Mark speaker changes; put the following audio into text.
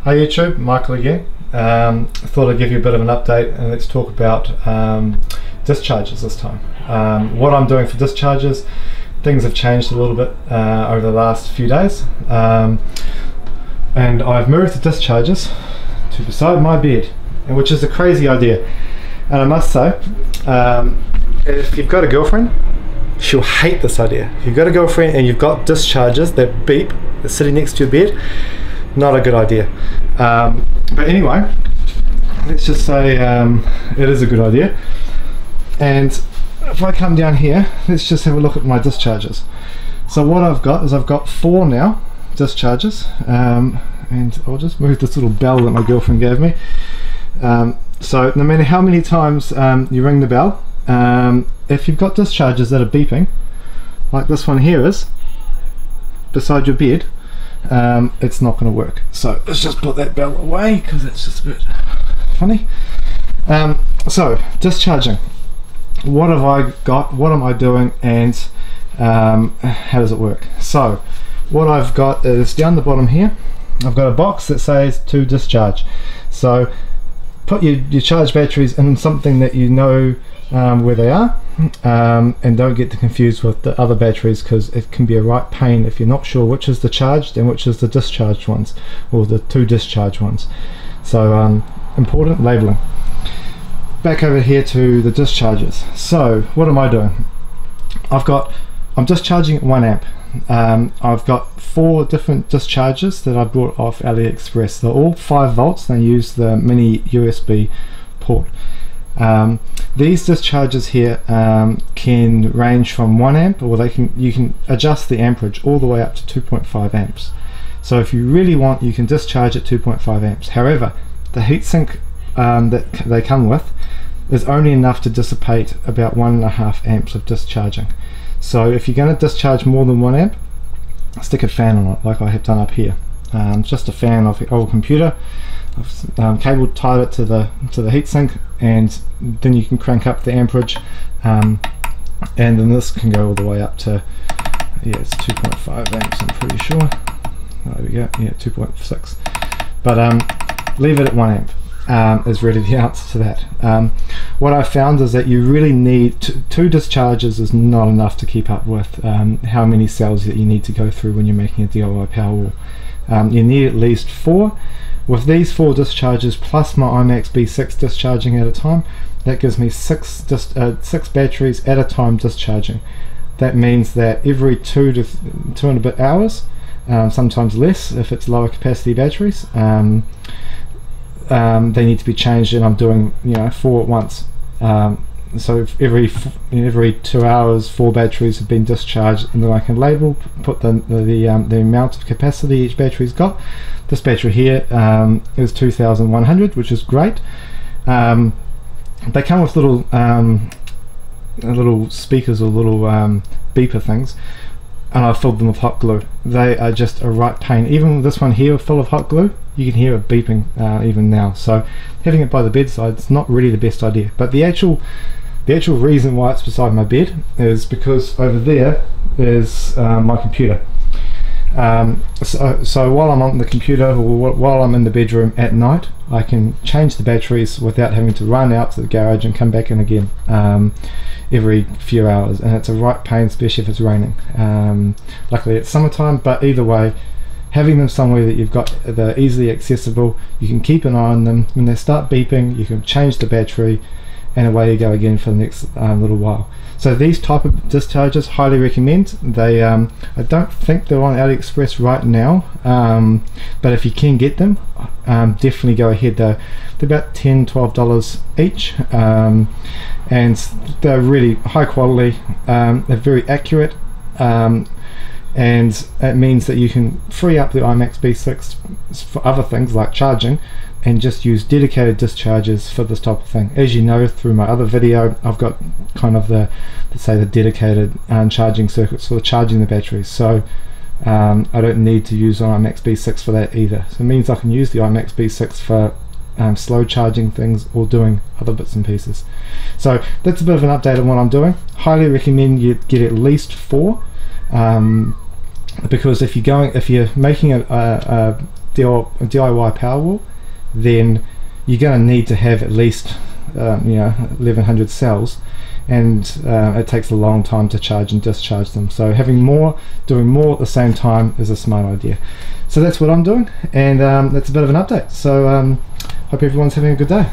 Speaker 1: Hi YouTube, Michael again. I thought I'd give you a bit of an update and let's talk about discharges this time. What I'm doing for discharges, things have changed a little bit over the last few days, and I've moved the discharges to beside my bed, which is a crazy idea. And I must say, if you've got a girlfriend, she'll hate this idea. If you've got a girlfriend and you've got discharges that beep, that's sitting next to your bed, not a good idea. But anyway, let's just say it is a good idea. And if I come down here, let's just have a look at my discharges. So what I've got is I've got 4 now discharges, and I'll just move this little bell that my girlfriend gave me. So no matter how many times you ring the bell, if you've got discharges that are beeping, like this one here is, beside your bed, it's not going to work. So let's just put that bell away because it's just a bit funny. So discharging, what have I got, what am I doing, and how does it work? So what I've got is down the bottom here, I've got a box that says to discharge. So put your charged batteries in something that you know where they are, and don't get confused with the other batteries, because it can be a right pain if you're not sure which is the charged and which is the discharged ones, or the to discharge ones. So important labeling. Back over here to the discharges. So what am I doing? I'm discharging at 1 amp. I've got 4 different discharges that I bought off AliExpress. They're all 5 volts. They use the mini USB port. These discharges here can range from 1 amp, or you can adjust the amperage all the way up to 2.5 amps. So if you really want, you can discharge at 2.5 amps. However, the heatsink that they come with is only enough to dissipate about 1.5 amps of discharging. So if you're going to discharge more than 1 amp, stick a fan on it, like I have done up here. Just a fan of the old computer. I've cable tied it to the heatsink, and then you can crank up the amperage, and then this can go all the way up to, yeah, it's 2.5 amps, I'm pretty sure. There we go, yeah, 2.6. But leave it at 1 amp is really the answer to that. What I've found is that you really need 2 discharges is not enough to keep up with how many cells that you need to go through when you're making a DIY Powerwall. You need at least 4. With these 4 discharges plus my IMAX B6 discharging at a time, that gives me 6 batteries at a time discharging. That means that every 2 and a bit hours, sometimes less if it's lower capacity batteries, they need to be changed, and I'm doing 4 at once. So every 2 hours 4 batteries have been discharged, and then I can label, put the amount of capacity each battery's got. This battery here is 2100, which is great. They come with little speakers or little beeper things, and I filled them with hot glue. They are just a right pain. Even this one here full of hot glue, you can hear it beeping even now. So having it by the bedside is not really the best idea. But the actual reason why it's beside my bed is because over there is my computer. So while I'm on the computer, or while I'm in the bedroom at night, I can change the batteries without having to run out to the garage and come back in again every few hours, and it's a right pain, especially if it's raining. Luckily it's summertime, but either way, having them somewhere that you've got, they're easily accessible, you can keep an eye on them. When they start beeping, you can change the battery, and away you go again for the next little while. So these type of discharges, highly recommend. They I don't think they're on AliExpress right now, but if you can get them, definitely go ahead. They're about $10–12 each, and they're really high quality. They're very accurate, and it means that you can free up the IMAX B6 for other things like charging, and just use dedicated discharges for this type of thing. As you know through my other video, I've got kind of the dedicated charging circuits for charging the batteries, so I don't need to use an IMAX B6 for that either. So it means I can use the IMAX B6 for slow charging things or doing other bits and pieces. So that's a bit of an update on what I'm doing. Highly recommend you get at least 4, because if you're making a DIY Powerwall, then you're going to need to have at least 1100 cells, and it takes a long time to charge and discharge them. So doing more at the same time is a smart idea. So that's what I'm doing, and that's a bit of an update. So hope everyone's having a good day.